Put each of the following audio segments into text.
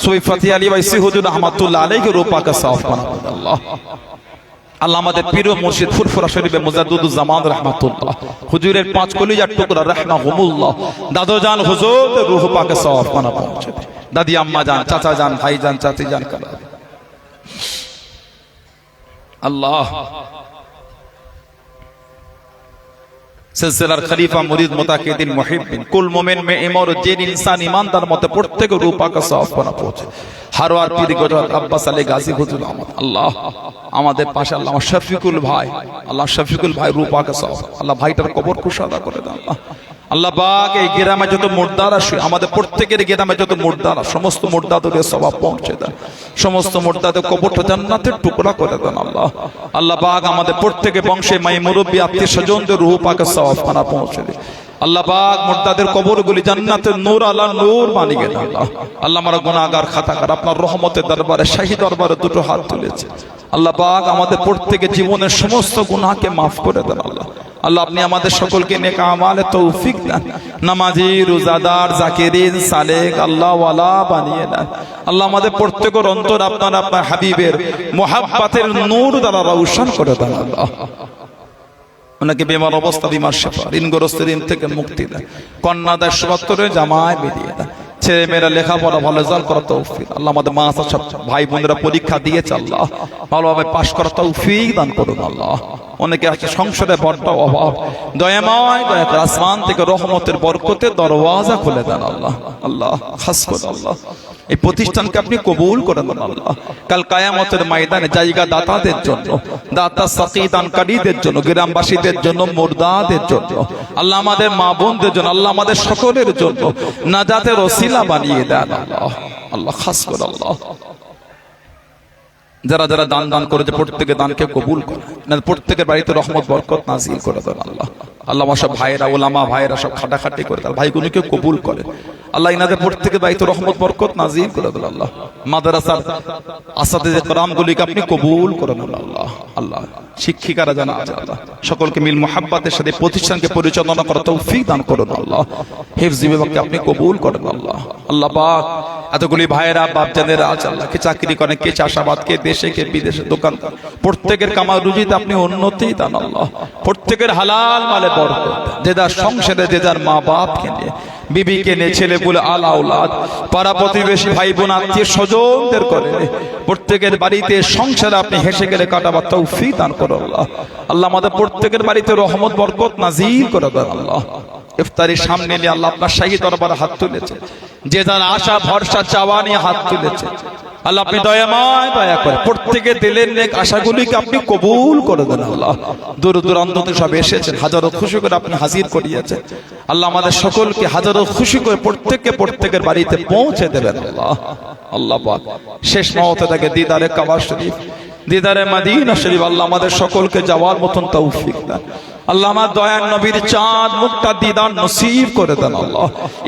সূরা ফাতিহা আলী ওয়াইসি হুজুর রাহমাতুল্লাহ আলাইহি রূপা কা সাফ বানাবেন আল্লাহ। আল্লাহ আমাদের পীর মুর্শিদ ফুরফুরা শরীফে মুজাদ্দিদুজ জামান রাহমাতুল্লাহ হুজুরের 5 কলিজার টুকরা রাহমাহুমুল্লাহ দাদু জান হুজুর রূহ পাকে সাফ বানা পৌঁছে দেন। দাদি আম্মা জান, চাচা জান, ভাই জান, চাচি জান কারা আল্লাহ। सिलसिलार खलीफा मुरीद मुताकिदिन मुहिब्बिन कुल मोमिन में इमर जिन इंसान ईमानदार मत प्रत्येक रूपा का साफ बना पहुंचे हारवार पीर गुजरात अब्बास अली गाजी हुजूर अहमद अल्लाह আমাদের পাশে আল্লাহ শফিকুল ভাই, আল্লাহ শফিকুল ভাই রূপা का साफ আল্লাহ ভাইটার কবর কুশাদা করে দেন আল্লাহ। আল্লাহ পাক এই গ্রামে যত মুর্দার আছে আমাদের প্রত্যেকের গ্রামে যত মুর্দার সমস্ত মুর্দাদের সওয়াব পৌঁছে দেন, সমস্ত মুর্দাদের কবরটা জান্নাতের টুকরা করে দেন আল্লাহ। আল্লাহ পাক আমাদের প্রত্যেকে বংশে মাই মুরব্বি আত্মীয় স্বজনদের রূহ পাকে সাওয়াব খানা পৌঁছে দেন আল্লাহ পাক। মুর্দাদের কবরগুলি জান্নাতের নূর আলা নূর বানিয়ে দেন আল্লাহ। আল্লাহ আমরা গুনাহগার খাতাকার আপনার রহমতের দরবারে শাহী দরবারে দুটো হাত তুলেছে আল্লাহ পাক। আমাদের প্রত্যেকের জীবনের সমস্ত গুনাহকে মাফ করে দেন আল্লাহ। আল্লাহ আপনি আমাদের সকলকে নেক আমালে তৌফিক দেন, নামাজি, রোজাদার, জাকিরিন, সালেক, আল্লাহ ওয়ালা বানিয়ে দেন আল্লাহ। আমাদের প্রত্যেকের অন্তর আপনার আপনার হাবিবের মুহাব্বতের নূর দ্বারা রৌশন করে দেন আল্লাহ। ওনাকে বেমার অবস্থা বিমার শেফা, ঋণগ্রস্ত ঋণ থেকে মুক্তি দেন, কন্যা দেয় সত্তরে জামায় বেরিয়ে দেন, ছেলে মেয়েরা লেখাপড়া ভালো রেজাল্ট করার তৌফিক আল্লাহ। আমাদের মা সব ভাই বোনেরা পরীক্ষা দিয়েছে আল্লাহ, ভালোভাবে পাশ করার তৌফিক দান করুন আল্লাহ। অনেকে আছে সংসারে বড় অভাব, দয়াময় দয়া করে আসমান থেকে রহমতের বরকতের দরওয়াজা খুলে দেন আল্লাহ। আল্লাহ খাস করে আল্লাহ এই প্রতিষ্ঠানকে আপনি কবুল করে দেন আল্লাহ। কাল কিয়ামতের ময়দানে জায়গা দাতাদের জন্য, দাতা সাকি দানকারীদের জন্য, গ্রামবাসীদের জন্য, মুর্দাদের জন্য আল্লাহ, আমাদের মা বোনদের জন্য আল্লাহ, আমাদের সকলের জন্য নাজাতের ওসিলা বানিয়ে দেন আল্লাহ। আল্লাহ খাস করে আল্লাহ যারা যারা দান দান করেছে প্রত্যেকের দানকে কবুল করে, প্রত্যেকের বাড়িতে রহমত বরকত নাজিল করে দেন আল্লাহ। আল্লাহ আমার সব ভাইয়েরা, ওলামা ভাইয়েরা সব খাটাখাটি করে তার ভাইগুলোকে কবুল করে আল্লাহ। ইনাদের প্রত্যেকের বাড়িতে রহমত বরকত নাজিল করে দেন আল্লাহ। মাদ্রাসার আসাতিজে কেরামগুলিকে আপনি কবুল করে নেন আল্লাহ। আল্লাহ শিক্ষিকারা জানা আছে আল্লাহ, সকলকে মিল মুহাব্বতের সাথে প্রতিষ্ঠানকে পরিচালনা করার তৌফিক দান করুন আল্লাহ। হিফজি বিভাগকে আপনি কবুল করেন আল্লাহ। আল্লাহ পাক এতগুলি ভাইয়েরা বাপজানেরা আছে আল্লাহ, কে চাকরি করেন, কে চাষাবাদ, কে দেশে, কে বিদেশে দোকান, প্রত্যেকের কামাল রুজিতে আপনি উন্নতি দান আল্লাহ। প্রত্যেকের হালাল মালে বরকত, যে যার সংসারে যে যার মা বাপকে নিয়ে, বিবিকে নিয়ে, ছেলে বলে আল আওলাদ, পাড়া প্রতিবেশী, ভাই বোন, আত্মীয় স্বজনদের করে প্রত্যেকের বাড়িতে সংসারে আপনি হেসে গেলে কাটাবার তৌফিক দান করো আল্লাহ। আল্লাহ আমাদের প্রত্যেকের বাড়িতে রহমত বরকত নাজিল করে দেন আল্লাহ। ইফতারির সামনে নিয়ে আল্লাহ আপনার শাহী দরবারে হাত তুলেছে, যে যার আশা ভরসা চাওয়া নিয়ে হাত তুলেছে আল্লাহ, আপনি দয়াময় দয়া করে প্রত্যেকের দিলের নেক আশাগুলিকে আপনি কবুল করে দেন আল্লাহ। দূর দূরান্ত থেকে সব এসেছেন, হাজারো খুশি করে আপনি হাজির করিয়েছেন আল্লাহ। আমাদের সকলকে হাজারো খুশি করে প্রত্যেকের বাড়িতে পৌঁছে দেবেন আল্লাহ। আল্লাহ পাক শেষ মুহূর্তে থেকে দিদারে কাবা শরীফ, দিদারে মদিনা শরীফ আল্লাহ আমাদের সকলকে যাওয়ার মতন তৌফিক দেন আল্লাহ। আমার দয়ার নবীর চাঁদ মুখটা দিদার নসিব করে দেন আল্লাহ।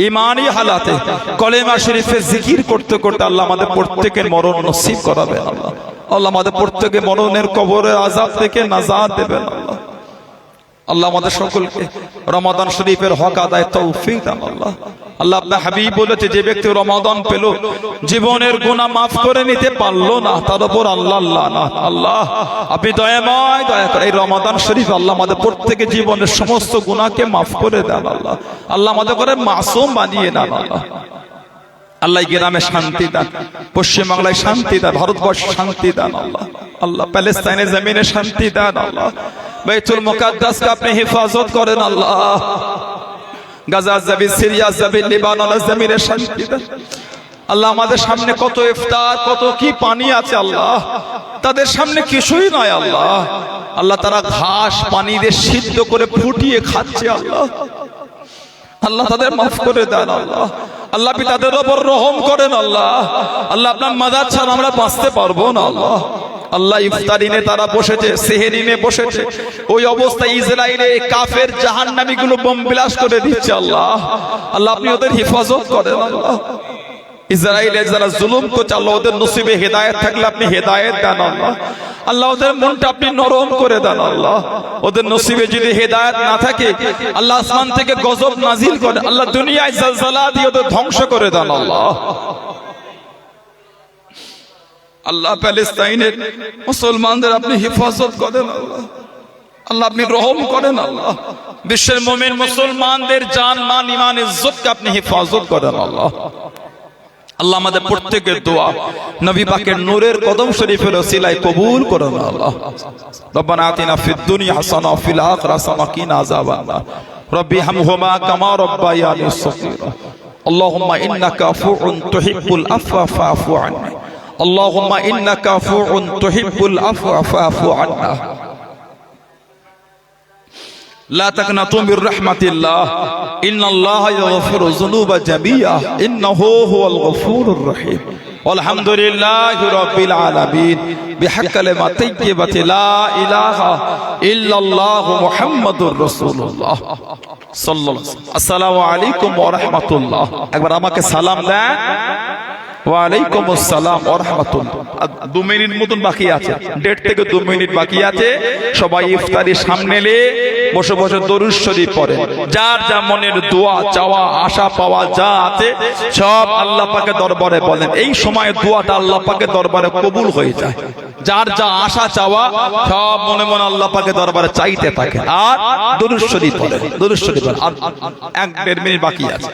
ইমানি হালাতে কলেমা শরীফে জিকির করতে করতে আল্লাহ আমাদের প্রত্যেকের মরণ নসিব করাবেন আল্লাহ। আল্লাহ আমাদের প্রত্যেকের মরণের কবরের আযাব থেকে নাজাত দেবেন আল্লাহ। আল্লাহ আমাদের সকলকে রমাদান শরীফের হক আদায় তৌফিক দান আল্লাহ। আল্লাহ আপনার হাবিব বলেছে, যে ব্যক্তি রমাদান পেল জীবনের গুনাহ মাফ করে নিতে পারলো না, তার উপর আল্লাহ আল্লাহ না আল্লাহ আপনি দয়াময় দয়া করে এই রমাদান শরীফ আল্লাহ আমাদের প্রত্যেকের জীবনের সমস্ত গুনাহকে মাফ করে দেন আল্লাহ। আল্লাহ আমাদের করে মাসুম বানিয়ে দেন আল্লাহ। আল্লাহ গ্রামে শান্তি দান, পশ্চিম বাংলায় শান্তি দান, ভারতবর্ষে শান্তি দান আল্লাহ। আল্লাহ প্যালেস্তাইনের জমিনে শান্তি দান আল্লাহ। বাইতুল মুকাদ্দাসকে আপনি হেফাজত করেন আল্লাহ। গাজা জমিন, সিরিয়া জমিন, লিবাননের জমিনে শান্তি দেন আল্লাহ। আমাদের সামনে কত ইফতার, কত কি পানি আছে আল্লাহ, তাদের সামনে কিছুই নয় আল্লাহ। আল্লাহ তারা ঘাস পানি দিয়ে সিদ্ধ করে ফুটিয়ে খাচ্ছে আল্লাহ। আল্লাহ তাদের মাফ করে দেন আল্লাহ। আল্লাহ আপনি তাদের উপর রহম করেন আল্লাহ। আল্লাহ আপনার মাদার ছাড়া আমরা বাঁচতে পারবো না আল্লাহ। আল্লাহ ইফতারিনে তারা বসেছে, সেহেরিনে বসেছে, ওই অবস্থায় ইসরায়েলে কাফের জাহান্নামী গুলো বোম ব্লাস্ট করে দিচ্ছে আল্লাহ। আল্লাহ আপনি ওদের হেফাজত করেন আল্লাহ। ইসরায়েলে যারা জুলুম করছে আল্লাহ, ওদের নসিবে হেদায়েত থাকলে আপনি হেদায়েত দেন আল্লাহ। আল্লাহ ওদের মনটা আপনি নরম করে দেন আল্লাহ। ওদের নসিবে যদি হেদায়েত না থাকে আল্লাহ আসমান থেকে গজব নাজিল করে আল্লাহ, দুনিয়ায় জলজালা দিয়ে ওদের ধ্বংস করে দেন আল্লাহ। আল্লাহ প্যালেস্তাইনের মুসলমানদের আপনি হেফাজত করেন আল্লাহ, আল্লাহ আপনি রহম করেন আল্লাহ, বিশ্বের মুমিন মুসলমানদের জান মান ঈমান ইজ্জতকে আপনি হেফাজত করেন আল্লাহ। আল্লাহ আমাদের প্রত্যেকের দোয়া নবী পাকের নূরের কদম শরীফের ওসিলায় কবুল করুন আল্লাহ। রব্বানা আতিনা ফিদ দুনিয়া হাসানাহ ওয়া ফিল আখিরাতি হাসানাহ ওয়া কিনা আযাবান্নার। রব্বি হামহুমা কামা রাব্বায়ানি সগীরা। আল্লাহুম্মা ইন্নাকা আফুউন তুহিব্বুল আফওয়া ফাআফু আন্নি। আল্লাহুম্মা ইন্নাকা আফুউন তুহিব্বুল আফওয়া ফাআফু আন্না। لا تقنطوا من رحمة الله إن الله يغفر الذنوب جميعا إنه هو الغفور الرحيم والحمد لله رب العالمين بحق كلمة طيبة لا إله إلا الله محمد رسول الله صلى الله عليه وسلم السلام عليكم ورحمة الله একবার আমাকে সালাম দেন ওয়ালাইকুম আসসালাম ওয়া রাহমাতুল্লাহ 2 মিনিট মতন বাকি আছে 1.5 থেকে 2 মিনিট বাকি আছে সবাই ইফতারি সামনে নিয়ে বসে বসে দরুদ শরীফ পড়েন যার যা মনের দোয়া চাওয়া আশা পাওয়া যা আছে সব আল্লাহ পাকের দরবারে বলেন এই সময় দোয়াটা আল্লাহ পাকের দরবারে কবুল হয়ে যায় যার যা আশা চাওয়া সব মনে মনে আল্লাহ পাকের দরবারে চাইতে থাকে আর দরুদ শরীফ পড়েন দরুদ শরীফ আর 1-1.5 মিনিট বাকি আছে